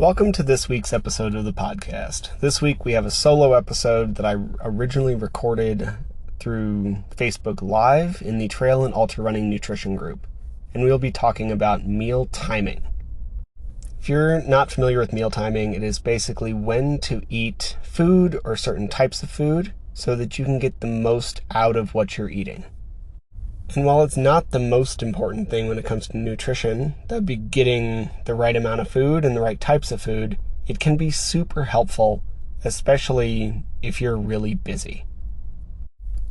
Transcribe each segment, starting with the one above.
Welcome to this week's episode of the podcast. This week we have a solo episode that I originally recorded through Facebook Live in the Trail and Ultra Running Nutrition group, and we'll be talking about meal timing. If you're not familiar with meal timing, it is basically when to eat food or certain types of food so that you can get the most out of what you're eating. And while it's not the most important thing when it comes to nutrition, that'd be getting the right amount of food and the right types of food, it can be super helpful, especially if you're really busy.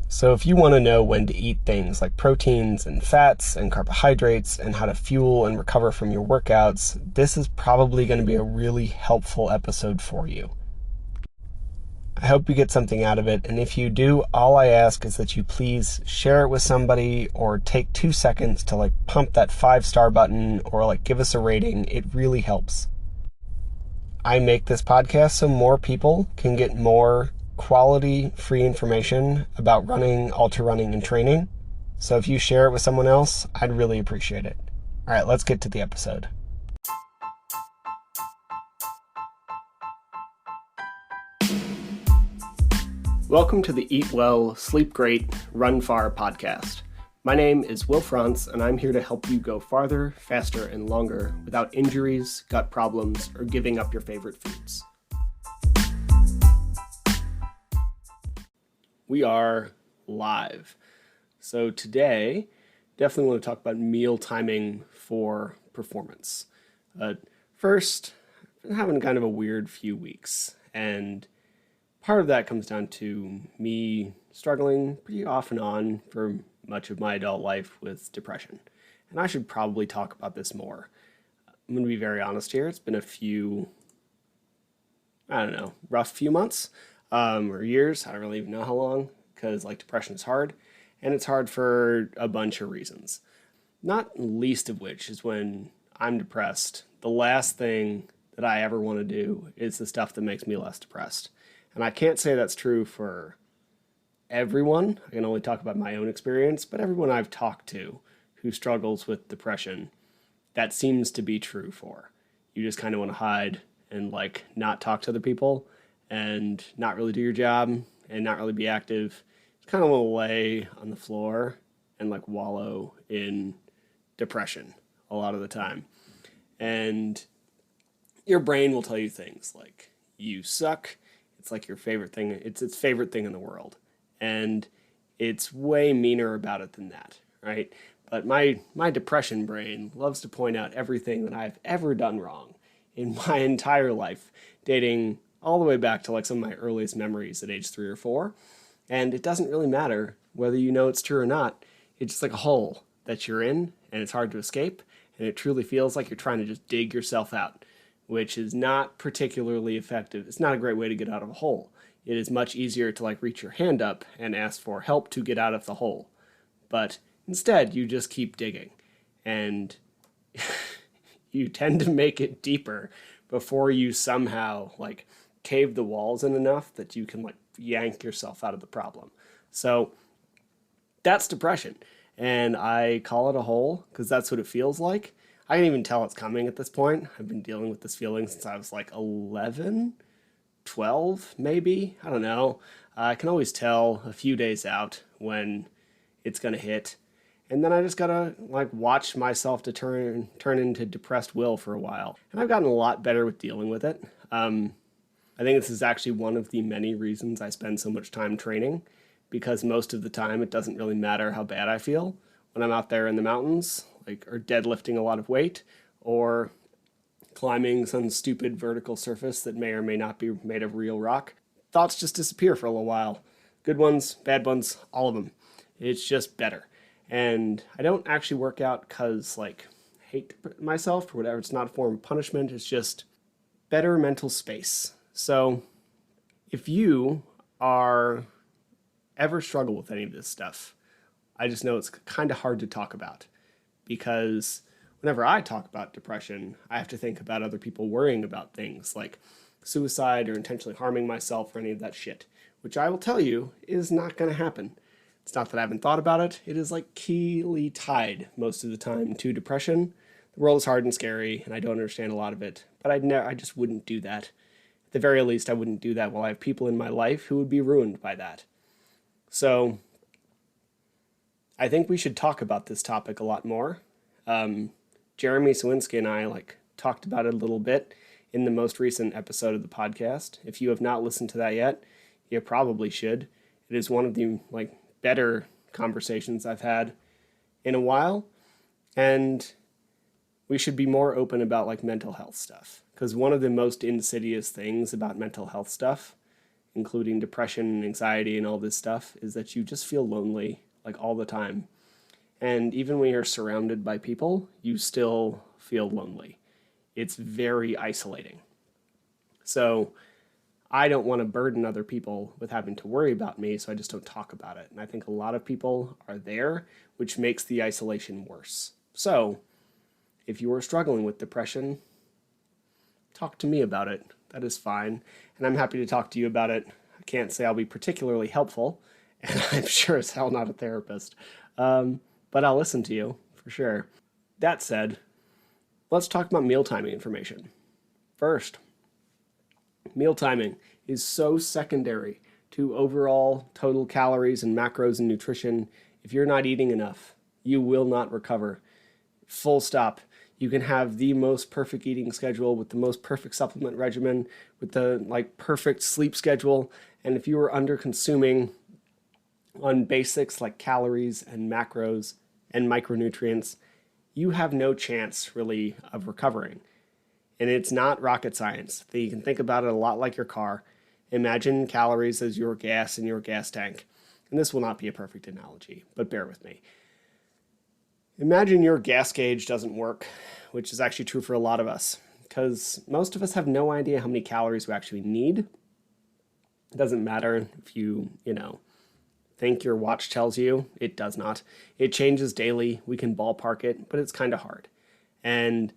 So if you want to know when to eat things like proteins and fats and carbohydrates and how to fuel and recover from your workouts, this is probably going to be a really helpful episode for you. I hope you get something out of it, and if you do, all I ask is that you please share it with somebody or take 2 seconds to pump that 5-star button or give us a rating. It really helps. I make this podcast so more people can get more quality free information about running, ultra running, and training. So if you share it with someone else, I'd really appreciate it. All right, let's get to the episode. Welcome to the Eat Well, Sleep Great, Run Far podcast. My name is Will Frantz, and I'm here to help you go farther, faster, and longer without injuries, gut problems, or giving up your favorite foods. We are live. So today, definitely want to talk about meal timing for performance. First, I've been having kind of a weird few weeks, and part of that comes down to me struggling pretty off and on for much of my adult life with depression. And I should probably talk about this more. I'm going to be very honest here. It's been a few, rough few months or years. I don't really even know how long, because depression is hard. And it's hard for a bunch of reasons. Not least of which is when I'm depressed, the last thing that I ever want to do is the stuff that makes me less depressed. And I can't say that's true for everyone. I can only talk about my own experience, but everyone I've talked to who struggles with depression, that seems to be true for. You just kind of want to hide and not talk to other people and not really do your job and not really be active. Just kind of want to lay on the floor and wallow in depression a lot of the time. And your brain will tell you things like, you suck. It's your favorite thing. It's its favorite thing in the world. And it's way meaner about it than that, right? But my depression brain loves to point out everything that I've ever done wrong in my entire life, dating all the way back to some of my earliest memories at age 3 or 4. And it doesn't really matter whether you know it's true or not. It's just like a hole that you're in, and it's hard to escape. And it truly feels like you're trying to just dig yourself out, which is not particularly effective. It's not a great way to get out of a hole. It is much easier to reach your hand up and ask for help to get out of the hole. But instead, you just keep digging. And you tend to make it deeper before you somehow cave the walls in enough that you can yank yourself out of the problem. So that's depression. And I call it a hole because that's what it feels like. I can even tell it's coming at this point. I've been dealing with this feeling since I was 11, 12, maybe. I don't know. I can always tell a few days out when it's going to hit. And then I just got to watch myself to turn into depressed Will for a while. And I've gotten a lot better with dealing with it. I think this is actually one of the many reasons I spend so much time training, because most of the time it doesn't really matter how bad I feel when I'm out there in the mountains, or deadlifting a lot of weight, or climbing some stupid vertical surface that may or may not be made of real rock. Thoughts just disappear for a little while. Good ones, bad ones, all of them. It's just better. And I don't actually work out because, hate myself or whatever. It's not a form of punishment. It's just better mental space. So if you are ever struggle with any of this stuff, I just know it's kind of hard to talk about. Because whenever I talk about depression, I have to think about other people worrying about things like suicide or intentionally harming myself or any of that shit, which I will tell you is not going to happen. It's not that I haven't thought about it. It is keyly tied most of the time to depression. The world is hard and scary, and I don't understand a lot of it, but I just wouldn't do that. At the very least, I wouldn't do that while I have people in my life who would be ruined by that. So I think we should talk about this topic a lot more. Jeremy Sawinski and I talked about it a little bit in the most recent episode of the podcast. If you have not listened to that yet, you probably should. It is one of the better conversations I've had in a while, and we should be more open about mental health stuff, because one of the most insidious things about mental health stuff, including depression and anxiety and all this stuff, is that you just feel lonely all the time. And even when you're surrounded by people, you still feel lonely. It's very isolating. So I don't want to burden other people with having to worry about me, so I just don't talk about it. And I think a lot of people are there, which makes the isolation worse. So if you are struggling with depression, talk to me about it. That is fine. And I'm happy to talk to you about it. I can't say I'll be particularly helpful, and I'm sure as hell not a therapist. But I'll listen to you, for sure. That said, let's talk about meal timing information. First, meal timing is so secondary to overall total calories and macros and nutrition. If you're not eating enough, you will not recover. Full stop. You can have the most perfect eating schedule with the most perfect supplement regimen, with the perfect sleep schedule, and if you are under consuming on basics like calories and macros and micronutrients, you have no chance really of recovering. And it's not rocket science. You can think about it a lot like your car. Imagine calories as your gas in your gas tank. And this will not be a perfect analogy, but bear with me. Imagine your gas gauge doesn't work, which is actually true for a lot of us, because most of us have no idea how many calories we actually need. It doesn't matter if you think your watch tells you. It does not. It changes daily. We can ballpark it, but it's kind of hard. And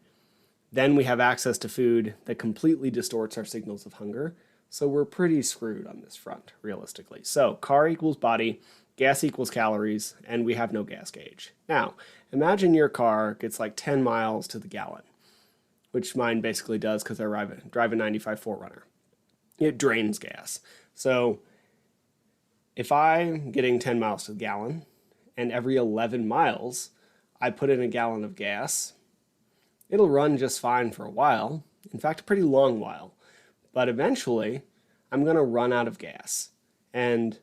then we have access to food that completely distorts our signals of hunger. So we're pretty screwed on this front, realistically. So car equals body, gas equals calories, and we have no gas gauge. Now, imagine your car gets 10 miles to the gallon, which mine basically does because I drive a 95 4Runner. It drains gas. So if I'm getting 10 miles to the gallon, and every 11 miles I put in a gallon of gas, it'll run just fine for a while. In fact, a pretty long while. But eventually, I'm going to run out of gas. And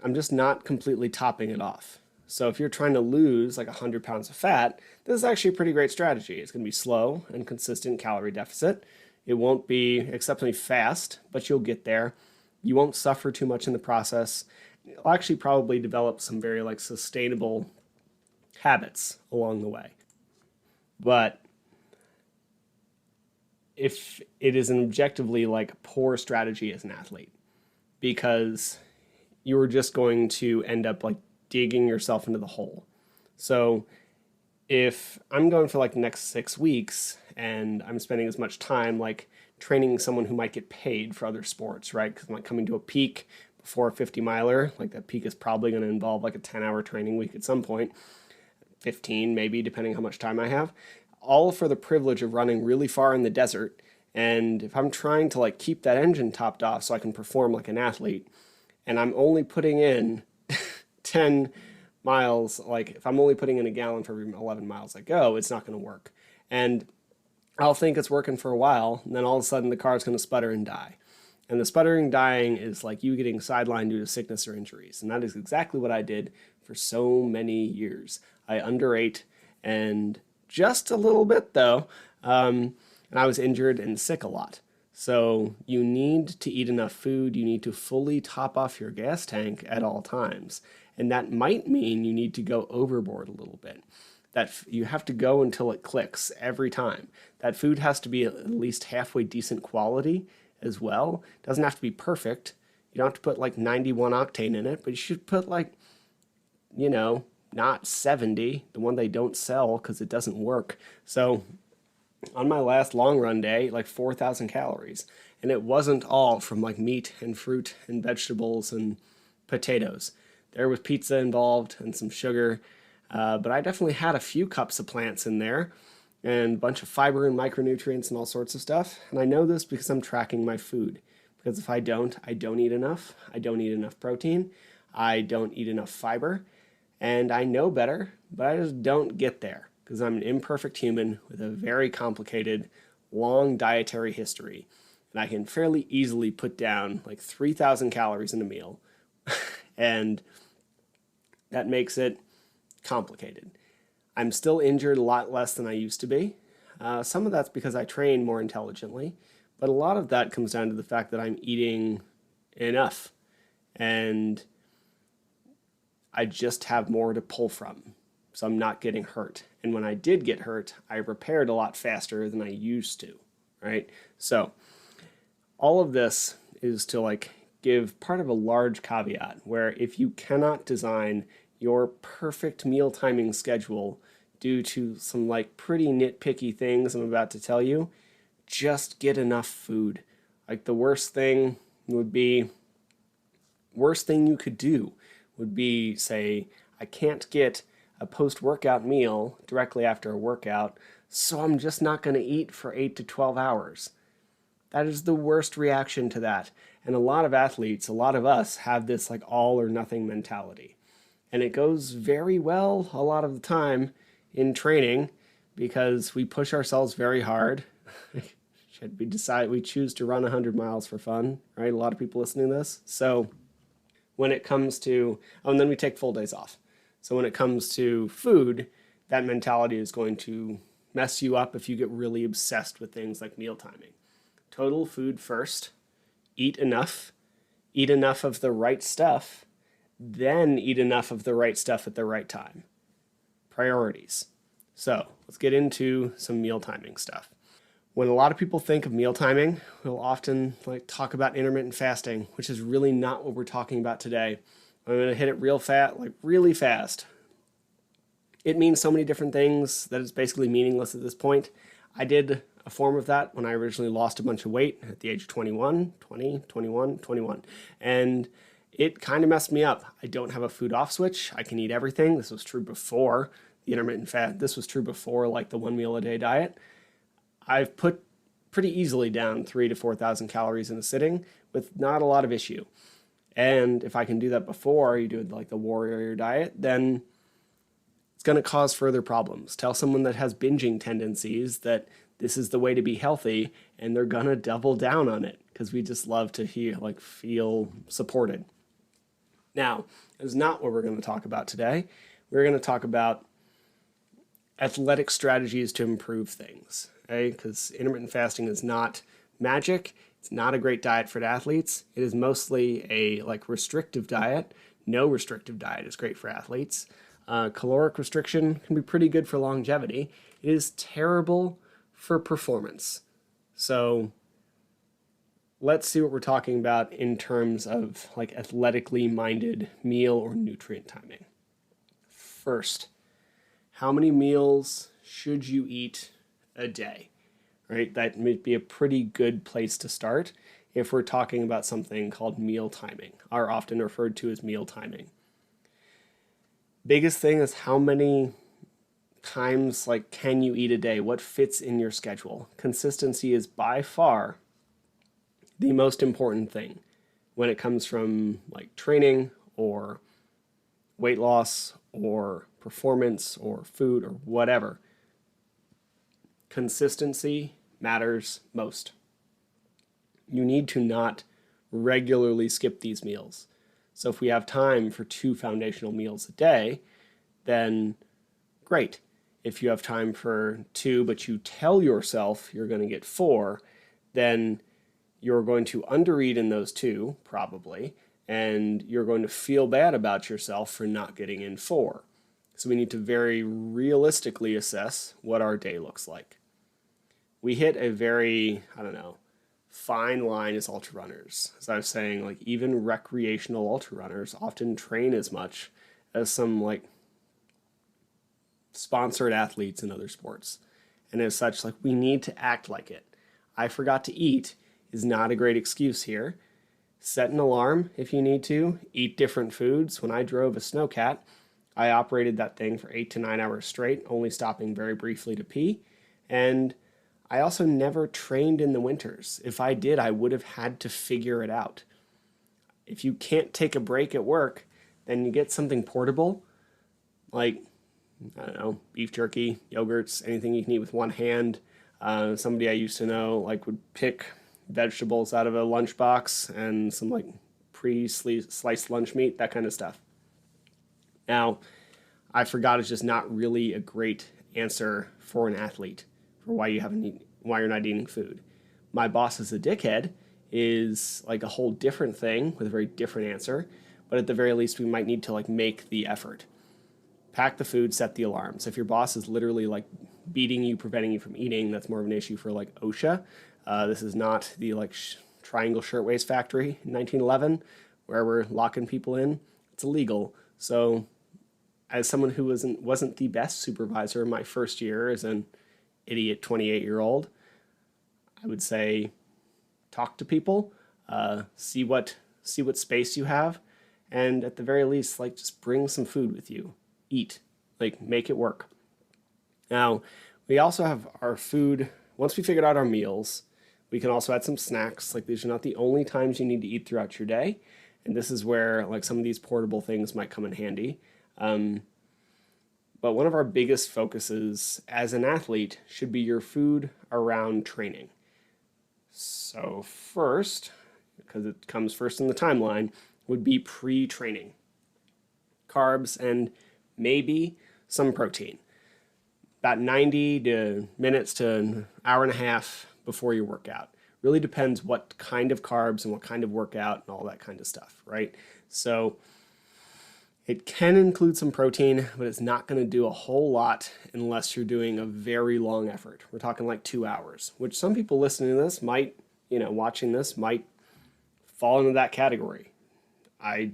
I'm just not completely topping it off. So if you're trying to lose 100 pounds of fat, this is actually a pretty great strategy. It's going to be slow and consistent calorie deficit. It won't be exceptionally fast, but you'll get there. You won't suffer too much in the process. You'll actually probably develop some very sustainable habits along the way. But if it is an objectively poor strategy as an athlete, because you're just going to end up digging yourself into the hole. So if I'm going for the next 6 weeks and I'm spending as much time training someone who might get paid for other sports, right? Because I'm coming to a peak before a 50 miler, that peak is probably going to involve a 10-hour training week at some point, 15 maybe, depending how much time I have, all for the privilege of running really far in the desert. And if I'm trying to keep that engine topped off so I can perform like an athlete, and I'm only putting in 10 miles, if I'm only putting in a gallon for every 11 miles I go, it's not going to work. And I'll think it's working for a while, and then all of a sudden the car's going to sputter and die. And the sputtering dying is you getting sidelined due to sickness or injuries. And that is exactly what I did for so many years. I underate, and just a little bit though, and I was injured and sick a lot. So you need to eat enough food. You need to fully top off your gas tank at all times. And that might mean you need to go overboard a little bit. That you have to go until it clicks every time. That food has to be at least halfway decent quality as well. It doesn't have to be perfect. You don't have to put 91 octane in it, but you should put not 70, the one they don't sell because it doesn't work. So on my last long run day, 4,000 calories. And it wasn't all from meat and fruit and vegetables and potatoes. There was pizza involved and some sugar. But I definitely had a few cups of plants in there. and a bunch of fiber and micronutrients and all sorts of stuff. And I know this because I'm tracking my food. Because if I don't eat enough. I don't eat enough protein. I don't eat enough fiber. And I know better, but I just don't get there because I'm an imperfect human with a very complicated, long dietary history. And I can fairly easily put down like 3,000 calories in a meal. And that makes it complicated. I'm still injured a lot less than I used to be. Some of that's because I train more intelligently, but a lot of that comes down to the fact that I'm eating enough and I just have more to pull from. So I'm not getting hurt. And when I did get hurt, I repaired a lot faster than I used to, right? So all of this is to like give part of a large caveat where if you cannot design your perfect meal timing schedule due to some like pretty nitpicky things I'm about to tell you, just get enough food. Like the worst thing you could do would be say, I can't get a post-workout meal directly after a workout, so I'm just not going to eat for 8 to 12 hours. That is the worst reaction to that. And a lot of athletes, a lot of us have this like all or nothing mentality. And it goes very well a lot of the time in training because we push ourselves very hard. We choose to run 100 miles for fun, right? A lot of people listening to this. So when it comes to, and then we take full days off. So when it comes to food, that mentality is going to mess you up if you get really obsessed with things like meal timing. Total food first, eat enough of the right stuff, then eat enough of the right stuff at the right time. Priorities. So let's get into some meal timing stuff. When a lot of people think of meal timing, we'll often talk about intermittent fasting, which is really not what we're talking about today. I'm going to hit it really fast. It means so many different things that it's basically meaningless at this point. I did a form of that when I originally lost a bunch of weight at the age of 21, and it kind of messed me up. I don't have a food off switch. I can eat everything. This was true before the intermittent fast. This was true before like the 1 meal a day diet. I've put pretty easily down 3,000 to 4,000 calories in a sitting with not a lot of issue. And if I can do that before you do like the warrior diet, then it's going to cause further problems. Tell someone that has binging tendencies that this is the way to be healthy, and they're going to double down on it because we just love to feel supported. Now, that's not what we're going to talk about today. We're going to talk about athletic strategies to improve things, okay? Because intermittent fasting is not magic. It's not a great diet for athletes. It is mostly a restrictive diet. No restrictive diet is great for athletes. Caloric restriction can be pretty good for longevity. It is terrible for performance. So let's see what we're talking about in terms of athletically minded meal or nutrient timing. First, how many meals should you eat a day? Right? That might be a pretty good place to start if we're talking about something called meal timing, or often referred to as meal timing. Biggest thing is how many times can you eat a day? What fits in your schedule? Consistency is by far the most important thing when it comes from training or weight loss or performance or food or whatever. Consistency matters most. You need to not regularly skip these meals. So if we have time for 2 foundational meals a day, then great. If you have time for 2, but you tell yourself you're going to get 4, then you're going to undereat in those 2, probably, and you're going to feel bad about yourself for not getting in 4. So we need to very realistically assess what our day looks like. We hit a very, fine line as ultra runners. As I was saying, even recreational ultra runners often train as much as some sponsored athletes in other sports. And as such, we need to act like it. I forgot to eat is not a great excuse here. Set an alarm if you need to. Eat different foods. When I drove a snowcat, I operated that thing for 8 to 9 hours straight, only stopping very briefly to pee. And I also never trained in the winters. If I did, I would have had to figure it out. If you can't take a break at work, then you get something portable, like, I don't know, beef jerky, yogurts, anything you can eat with one hand. Somebody I used to know like would pick vegetables out of a lunchbox and some like pre-sliced lunch meat, that kind of stuff. Now, I forgot it's just not really a great answer for an athlete for why why you're not eating food. My boss is a dickhead is like a whole different thing with a very different answer, but at the very least we might need to like make the effort. Pack the food, set the alarms. If your boss is literally like beating you, preventing you from eating, that's more of an issue for like OSHA. This is not the like Triangle Shirtwaist Factory in 1911 where we're locking people in. It's illegal. So as someone who wasn't the best supervisor in my first year as an idiot 28-year-old, I would say talk to people, see what space you have, and at the very least, like just bring some food with you. Eat, like make it work. Now, we also have our food. Once we figured out our meals, we can also add some snacks. Like these are not the only times you need to eat throughout your day, and this is where like some of these portable things might come in handy. But one of our biggest focuses as an athlete should be your food around training. So first, because it comes first in the timeline, would be pre-training. Carbs and maybe some protein. About 90 minutes to an hour and a half before your workout. Really depends what kind of carbs and what kind of workout and all that kind of stuff, right? So it can include some protein, but it's not going to do a whole lot unless you're doing a very long effort. We're talking like 2 hours, which some people listening to this might, watching this might fall into that category. I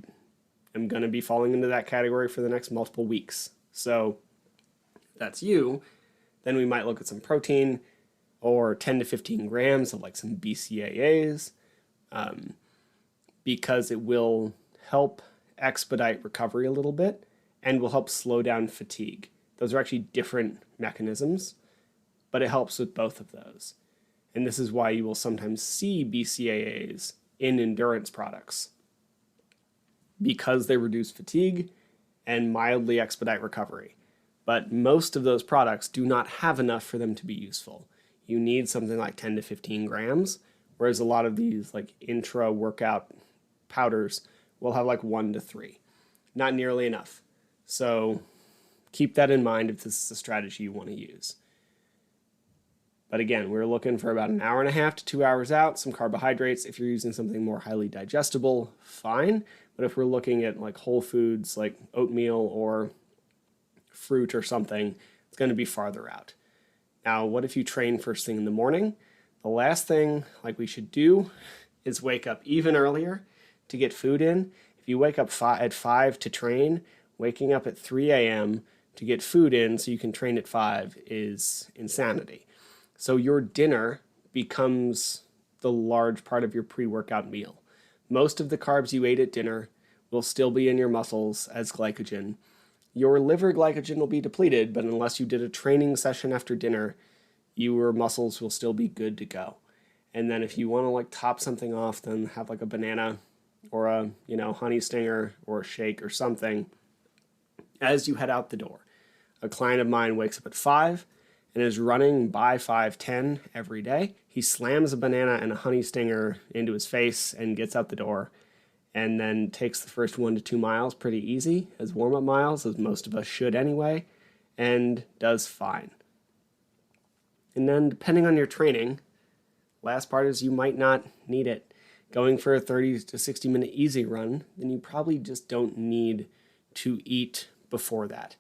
am going to be falling into that category for the next multiple weeks. So if that's you, then we might look at some protein or 10 to 15 grams of like some BCAAs, because it will help expedite recovery a little bit and will help slow down fatigue. Those are actually different mechanisms, but it helps with both of those. And this is why you will sometimes see BCAAs in endurance products, because they reduce fatigue and mildly expedite recovery. But most of those products do not have enough for them to be useful. You need something like 10 to 15 grams, whereas a lot of these like intra-workout powders will have like 1 to 3. Not nearly enough. So keep that in mind if this is a strategy you want to use. But again, we're looking for about an hour and a half to 2 hours out, some carbohydrates. If you're using something more highly digestible, fine. But if we're looking at like whole foods like oatmeal or fruit or something, it's going to be farther out. Now, what if you train first thing in the morning? The last thing like we should do is wake up even earlier to get food in. If you wake up at 5 to train, waking up at 3 a.m. to get food in so you can train at 5 is insanity. So your dinner becomes the large part of your pre-workout meal. Most of the carbs you ate at dinner will still be in your muscles as glycogen. Your liver glycogen will be depleted, but unless you did a training session after dinner, your muscles will still be good to go. And then if you want to like top something off, then have like a banana or a, honey stinger or a shake or something as you head out the door. A client of mine wakes up at 5 and is running by 5:10 every day. He slams a banana and a honey stinger into his face and gets out the door, and then takes the first 1 to 2 miles pretty easy as warm-up miles, as most of us should anyway, and does fine. And then depending on your training, last part is you might not need it. Going for a 30 to 60 minute easy run, then you probably just don't need to eat before that.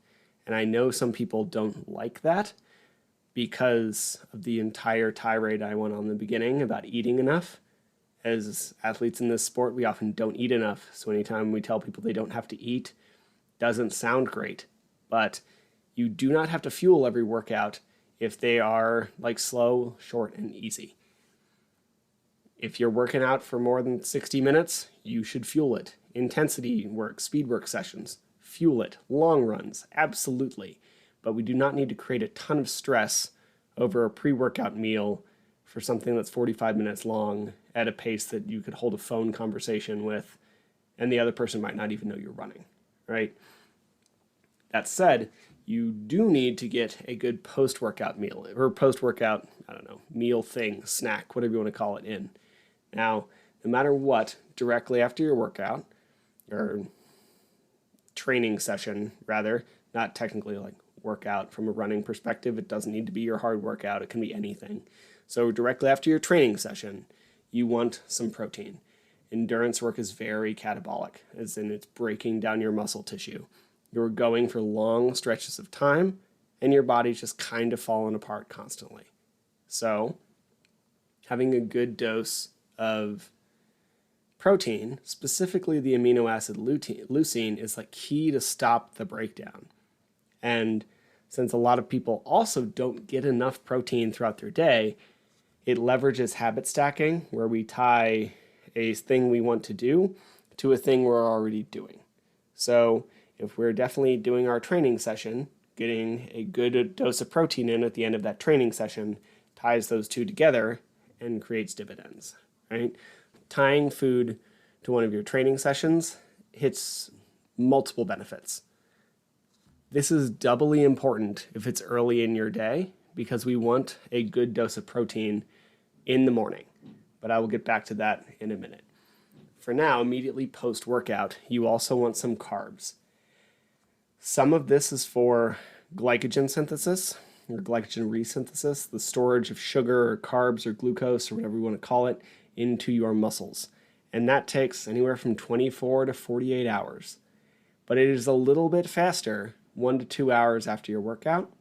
And I know some people don't like that because of the entire tirade I went on in the beginning about eating enough. As athletes in this sport, we often don't eat enough. So anytime we tell people they don't have to eat, doesn't sound great. But you do not have to fuel every workout if they are like slow, short, and easy. If you're working out for more than 60 minutes, you should fuel it. Intensity work, speed work sessions, fuel it. Long runs, absolutely. But we do not need to create a ton of stress over a pre-workout meal for something that's 45 minutes long at a pace that you could hold a phone conversation with, and the other person might not even know you're running, right? That said, you do need to get a good post-workout meal, or post-workout, meal thing, snack, whatever you want to call it in. Now, no matter what, directly after your workout, or training session rather, not technically like workout from a running perspective, it doesn't need to be your hard workout, it can be anything. So directly after your training session, you want some protein. Endurance work is very catabolic, as in it's breaking down your muscle tissue. You're going for long stretches of time, and your body's just kind of falling apart constantly. So, having a good dose of protein, specifically the amino acid leucine, is like key to stop the breakdown. And since a lot of people also don't get enough protein throughout their day, it leverages habit stacking, where we tie a thing we want to do to a thing we're already doing. So if we're definitely doing our training session, getting a good dose of protein in at the end of that training session ties those two together and creates dividends, right? Tying food to one of your training sessions hits multiple benefits. This is doubly important if it's early in your day, because we want a good dose of protein in the morning. But I will get back to that in a minute. For now, immediately post-workout, you also want some carbs. Some of this is for glycogen synthesis, or glycogen resynthesis, the storage of sugar or carbs or glucose or whatever you want to call it into your muscles. And that takes anywhere from 24 to 48 hours. But it is a little bit faster, 1 to 2 hours after your workout.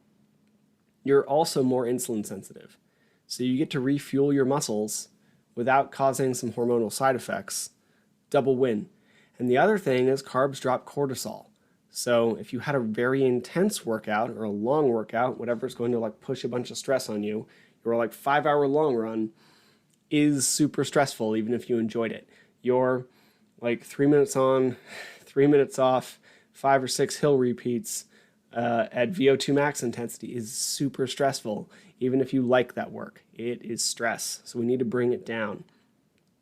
You're also more insulin sensitive. So you get to refuel your muscles without causing some hormonal side effects. Double win. And the other thing is carbs drop cortisol. So if you had a very intense workout or a long workout, whatever's going to like push a bunch of stress on you, your like 5-hour long run is super stressful, even if you enjoyed it. Your like 3 minutes on, 3 minutes off, 5 or 6 hill repeats at VO2 max intensity is super stressful. Even if you like that work, it is stress. So we need to bring it down.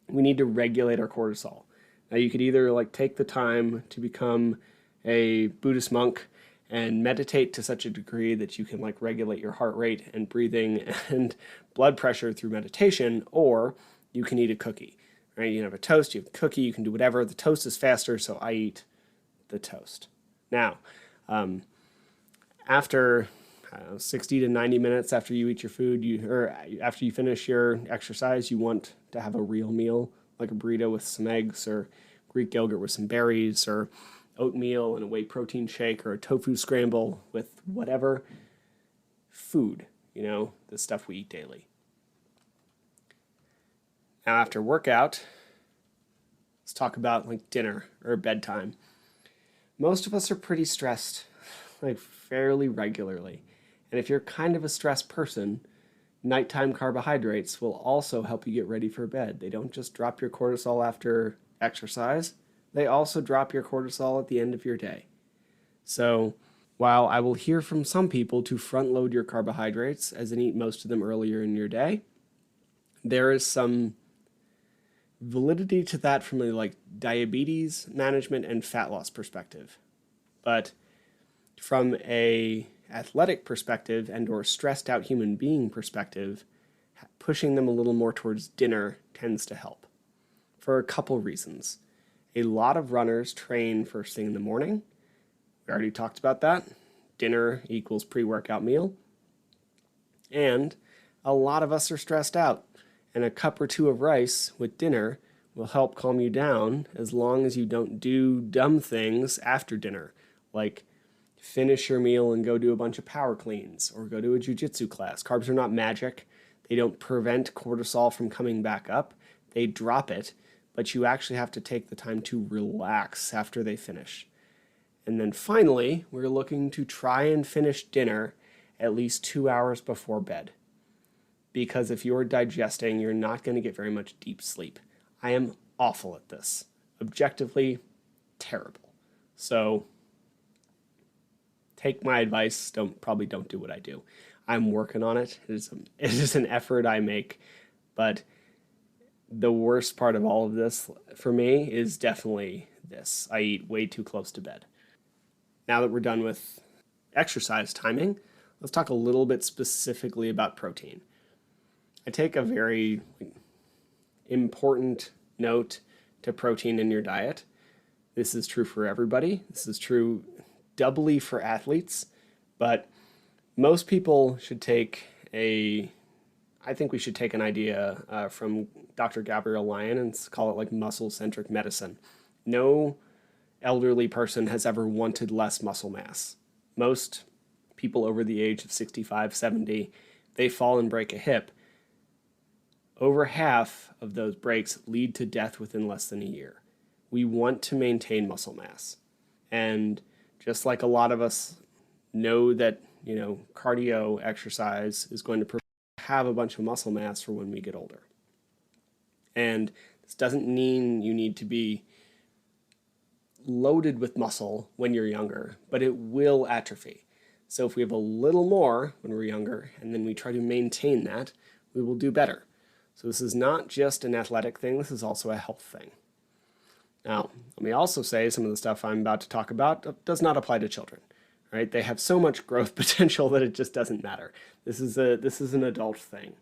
We need to regulate our cortisol. Now you could either like take the time to become a Buddhist monk and meditate to such a degree that you can like regulate your heart rate and breathing and blood pressure through meditation, or you can eat a cookie, right? You can have a toast, you have a cookie, you can do whatever. The toast is faster, so I eat the toast. Now, after 60 to 90 minutes after you eat your food, or after you finish your exercise, you want to have a real meal, like a burrito with some eggs, or Greek yogurt with some berries, or oatmeal and a whey protein shake, or a tofu scramble with whatever food, the stuff we eat daily. Now, after workout, let's talk about like dinner or bedtime. Most of us are pretty stressed, like fairly regularly. And if you're kind of a stressed person, nighttime carbohydrates will also help you get ready for bed. They don't just drop your cortisol after exercise, they also drop your cortisol at the end of your day. So while I will hear from some people to front load your carbohydrates, as in eat most of them earlier in your day, there is some validity to that from a like diabetes management and fat loss perspective. But from a athletic perspective and or stressed out human being perspective, pushing them a little more towards dinner tends to help for a couple reasons. A lot of runners train first thing in the morning. We already talked about that. Dinner equals pre-workout meal. And a lot of us are stressed out, and a cup or two of rice with dinner will help calm you down, as long as you don't do dumb things after dinner, like finish your meal and go do a bunch of power cleans or go to a jiu-jitsu class. Carbs are not magic. They don't prevent cortisol from coming back up. They drop it, but you actually have to take the time to relax after they finish. And then finally, we're looking to try and finish dinner at least 2 hours before bed. Because if you're digesting, you're not going to get very much deep sleep. I am awful at this. Objectively, terrible. So take my advice, probably don't do what I do. I'm working on it. It is an effort I make, but the worst part of all of this for me is definitely this. I eat way too close to bed. Now that we're done with exercise timing, let's talk a little bit specifically about protein. I take a very important note to protein in your diet. This is true for everybody. This is true doubly for athletes, but most people should take I think we should take an idea from Dr. Gabrielle Lyon and call it like muscle-centric medicine. No elderly person has ever wanted less muscle mass. Most people over the age of 65, 70, they fall and break a hip. Over half of those breaks lead to death within less than a year. We want to maintain muscle mass. And just like a lot of us know that, cardio exercise is going to have a bunch of muscle mass for when we get older. And this doesn't mean you need to be loaded with muscle when you're younger, but it will atrophy. So if we have a little more when we're younger and then we try to maintain that, we will do better. So this is not just an athletic thing, this is also a health thing. Now, let me also say some of the stuff I'm about to talk about does not apply to children. Right? They have so much growth potential that it just doesn't matter. This is an adult thing,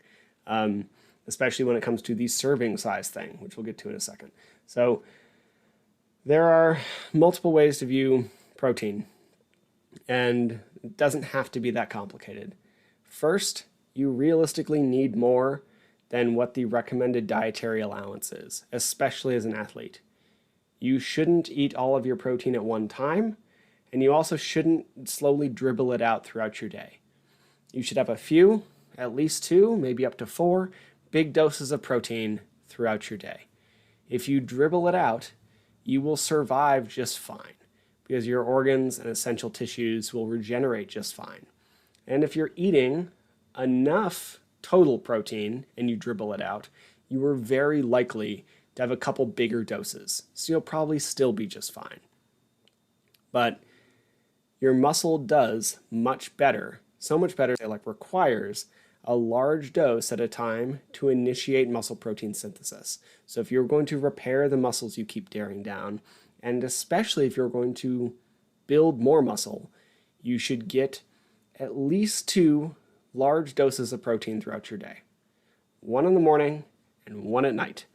especially when it comes to the serving size thing, which we'll get to in a second. So there are multiple ways to view protein, and it doesn't have to be that complicated. First, you realistically need more than what the recommended dietary allowance is, especially as an athlete. You shouldn't eat all of your protein at one time, and you also shouldn't slowly dribble it out throughout your day. You should have a few, at least 2, maybe up to 4, big doses of protein throughout your day. If you dribble it out, you will survive just fine because your organs and essential tissues will regenerate just fine. And if you're eating enough total protein and you dribble it out, you are very likely to have a couple bigger doses. So you'll probably still be just fine. But your muscle does much better, so much better, it requires a large dose at a time to initiate muscle protein synthesis. So if you're going to repair the muscles you keep tearing down, and especially if you're going to build more muscle, you should get at least 2 large doses of protein throughout your day. 1 in the morning and 1 at night.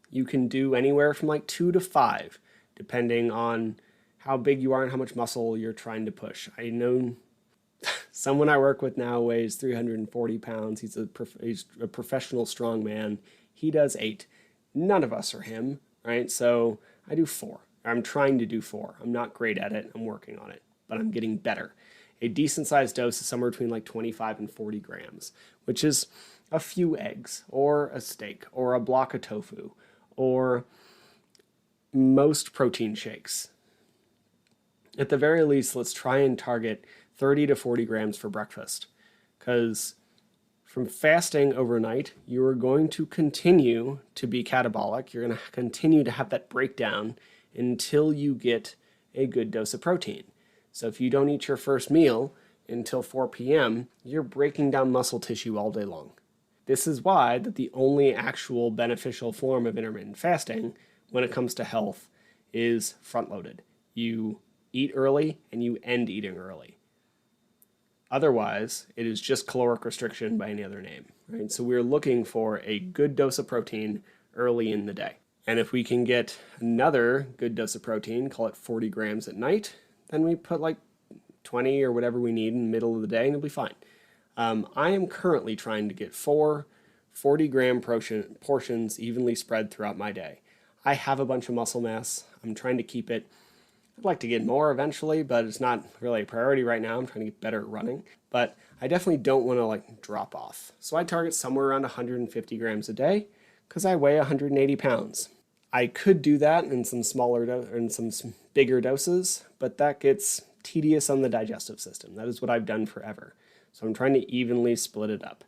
You can do anywhere from 2 to 5, depending on how big you are and how much muscle you're trying to push. I know someone I work with now weighs 340 pounds. He's a professional strongman. He does 8. None of us are him, right? So I do 4. I'm trying to do 4. I'm not great at it. I'm working on it, but I'm getting better. A decent sized dose is somewhere between 25 and 40 grams, which is a few eggs or a steak or a block of tofu or most protein shakes. At the very least, let's try and target 30 to 40 grams for breakfast, because from fasting overnight, you are going to continue to be catabolic. You're going to continue to have that breakdown until you get a good dose of protein. So if you don't eat your first meal until 4 p.m., you're breaking down muscle tissue all day long. This is why that the only actual beneficial form of intermittent fasting when it comes to health is front-loaded. You eat early and you end eating early. Otherwise, it is just caloric restriction by any other name, right? So we're looking for a good dose of protein early in the day. And if we can get another good dose of protein, call it 40 grams at night, then we put 20 or whatever we need in the middle of the day and it'll be fine. I am currently trying to get 4 40-gram portions evenly spread throughout my day. I have a bunch of muscle mass. I'm trying to keep it. I'd like to get more eventually, but it's not really a priority right now. I'm trying to get better at running, but I definitely don't want to drop off. So I target somewhere around 150 grams a day because I weigh 180 pounds. I could do that in some smaller in some bigger doses, but that gets tedious on the digestive system. That is what I've done forever. So I'm trying to evenly split it up.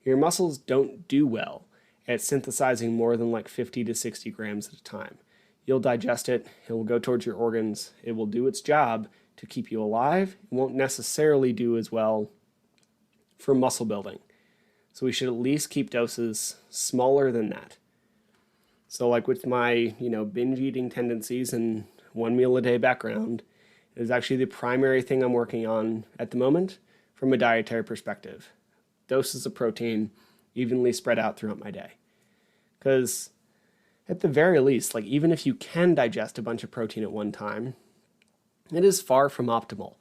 Your muscles don't do well at synthesizing more than 50 to 60 grams at a time. You'll digest it, it will go towards your organs, it will do its job to keep you alive. It won't necessarily do as well for muscle building. So we should at least keep doses smaller than that. So like with my, binge eating tendencies and 1 meal a day background, it is actually the primary thing I'm working on at the moment from a dietary perspective. Doses of protein evenly spread out throughout my day. Because at the very least, like even if you can digest a bunch of protein at one time, it is far from optimal.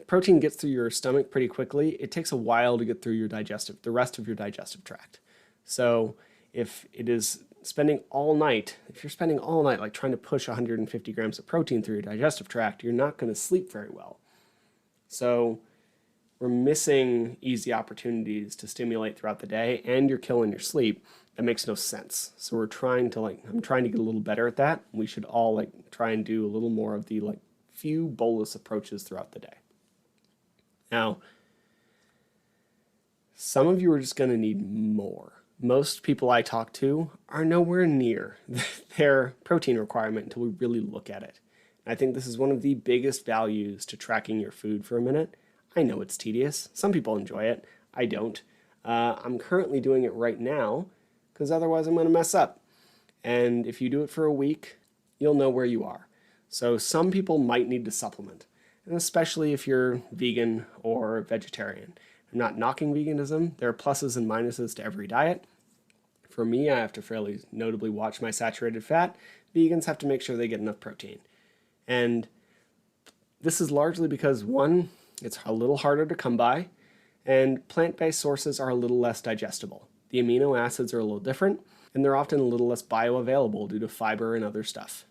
Protein gets through your stomach pretty quickly. It takes a while to get through the rest of your digestive tract. So if you're spending all night like trying to push 150 grams of protein through your digestive tract, you're not going to sleep very well. So we're missing easy opportunities to stimulate throughout the day, and you're killing your sleep. That makes no sense. So I'm trying to get a little better at that. We should all try and do a little more of the few bolus approaches throughout the day. Now, some of you are just going to need more. Most people I talk to are nowhere near their protein requirement until we really look at it. I think this is one of the biggest values to tracking your food for a minute. I know it's tedious. Some people enjoy it. I don't. I'm currently doing it right now because otherwise I'm going to mess up. And if you do it for a week, you'll know where you are. So some people might need to supplement, and especially if you're vegan or vegetarian. I'm not knocking veganism. There are pluses and minuses to every diet. For me, I have to fairly notably watch my saturated fat. Vegans have to make sure they get enough protein. And this is largely because, one, it's a little harder to come by, and plant-based sources are a little less digestible. The amino acids are a little different, and they're often a little less bioavailable due to fiber and other stuff.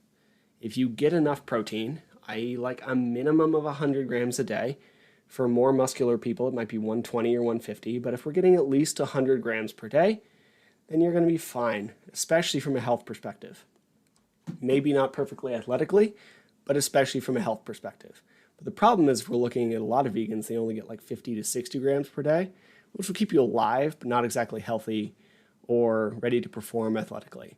If you get enough protein, i.e. like a minimum of 100 grams a day, for more muscular people it might be 120 or 150, but if we're getting at least 100 grams per day, then you're going to be fine, especially from a health perspective. Maybe not perfectly athletically, but especially from a health perspective. But the problem is, if we're looking at a lot of vegans, they only get 50 to 60 grams per day, which will keep you alive, but not exactly healthy or ready to perform athletically.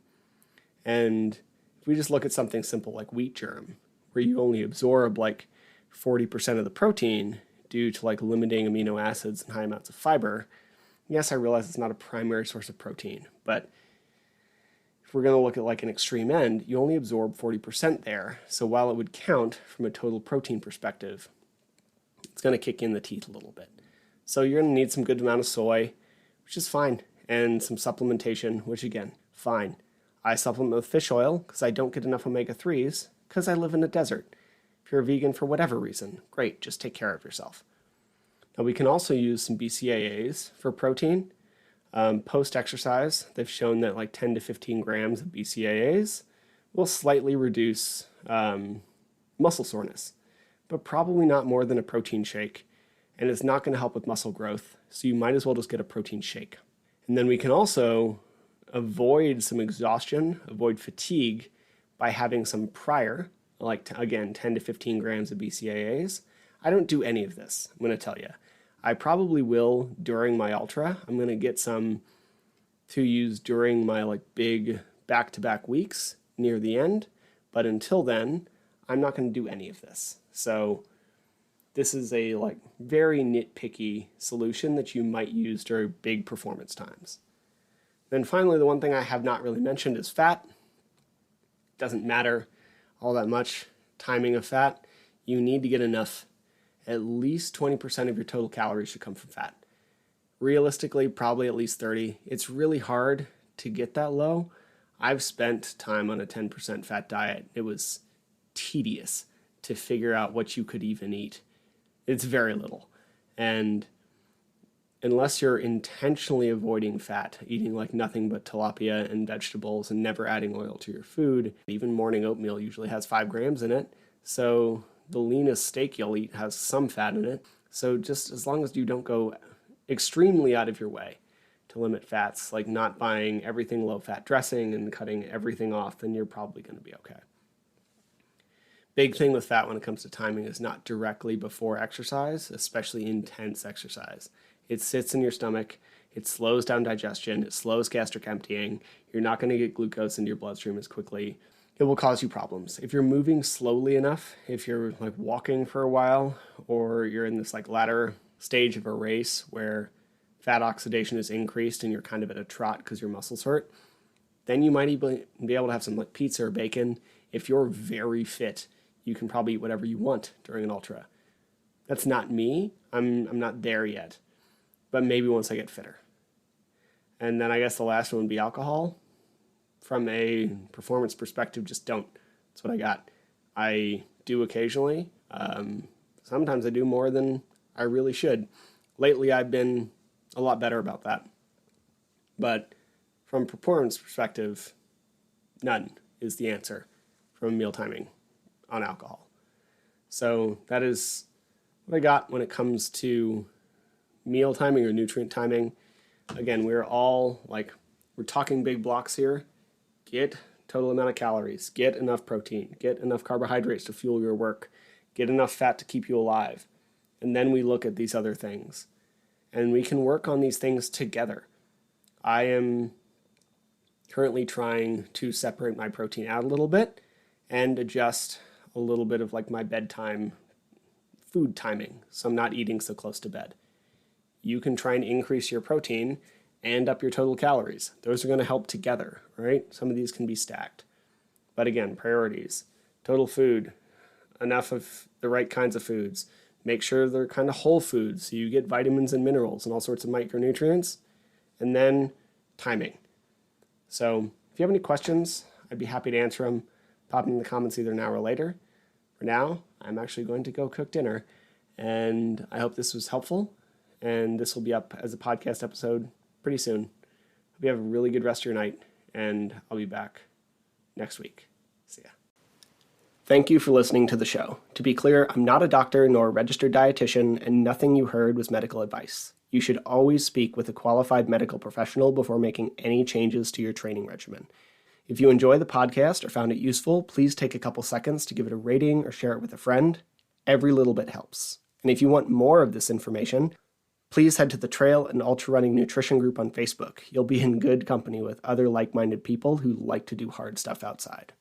And if we just look at something simple like wheat germ, where you only absorb 40% of the protein due to limiting amino acids and high amounts of fiber, yes, I realize it's not a primary source of protein, but if we're going to look at an extreme end, you only absorb 40% there. So while it would count from a total protein perspective, it's going to kick in the teeth a little bit. So you're going to need some good amount of soy, which is fine, and some supplementation, which again, fine. I supplement with fish oil because I don't get enough omega-3s because I live in a desert. If you're a vegan for whatever reason, great, just take care of yourself. Now we can also use some BCAAs for protein. Post-exercise, they've shown that 10 to 15 grams of BCAAs will slightly reduce muscle soreness, but probably not more than a protein shake, and it's not going to help with muscle growth, so you might as well just get a protein shake. And then we can also avoid some exhaustion, avoid fatigue by having some prior, again, 10 to 15 grams of BCAAs. I don't do any of this, I'm going to tell you. I probably will during my ultra. I'm going to get some to use during my big back-to-back weeks near the end, but until then, I'm not going to do any of this. So this is a very nitpicky solution that you might use during big performance times. Then finally, the one thing I have not really mentioned is fat. Doesn't matter all that much, timing of fat. You need to get enough. At least 20% of your total calories should come from fat. Realistically, probably at least 30. It's really hard to get that low. I've spent time on a 10% fat diet. It was tedious to figure out what you could even eat. It's very little. And unless you're intentionally avoiding fat, eating nothing but tilapia and vegetables and never adding oil to your food, even morning oatmeal usually has 5 grams in it. So the leanest steak you'll eat has some fat in it. So just as long as you don't go extremely out of your way to limit fats, not buying everything low-fat dressing and cutting everything off, then you're probably going to be okay. Big thing with fat when it comes to timing is not directly before exercise, especially intense exercise. It sits in your stomach, it slows down digestion, it slows gastric emptying, you're not going to get glucose into your bloodstream as quickly. It will cause you problems. If you're moving slowly enough, if you're walking for a while, or you're in this ladder stage of a race where fat oxidation is increased and you're kind of at a trot because your muscles hurt, then you might even be able to have some like pizza or bacon. If you're very fit, you can probably eat whatever you want during an ultra. That's not me. I'm not there yet, but maybe once I get fitter. And then I guess the last one would be alcohol. From a performance perspective, just don't. That's what I got. I do occasionally. Sometimes I do more than I really should. Lately, I've been a lot better about that. But from a performance perspective, none is the answer from meal timing on alcohol. So that is what I got when it comes to meal timing or nutrient timing. Again, we're talking big blocks here. Get total amount of calories, get enough protein, get enough carbohydrates to fuel your work, get enough fat to keep you alive. And then we look at these other things. And we can work on these things together. I am currently trying to separate my protein out a little bit and adjust a little bit of like my bedtime food timing, so I'm not eating so close to bed. You can try and increase your protein and up your total calories. Those are going to help together, right? Some of these can be stacked. But again, priorities. Total food, enough of the right kinds of foods. Make sure they're kind of whole foods so you get vitamins and minerals and all sorts of micronutrients. And then timing. So if you have any questions, I'd be happy to answer them. Pop them in the comments either now or later. For now, I'm actually going to go cook dinner. And I hope this was helpful. And this will be up as a podcast episode pretty soon. Hope you have a really good rest of your night, and I'll be back next week. See ya. Thank you for listening to the show. To be clear, I'm not a doctor nor a registered dietitian, and nothing you heard was medical advice. You should always speak with a qualified medical professional before making any changes to your training regimen. If you enjoy the podcast or found it useful, please take a couple seconds to give it a rating or share it with a friend. Every little bit helps. And if you want more of this information, please head to the Trail and Ultra Running Nutrition group on Facebook. You'll be in good company with other like-minded people who like to do hard stuff outside.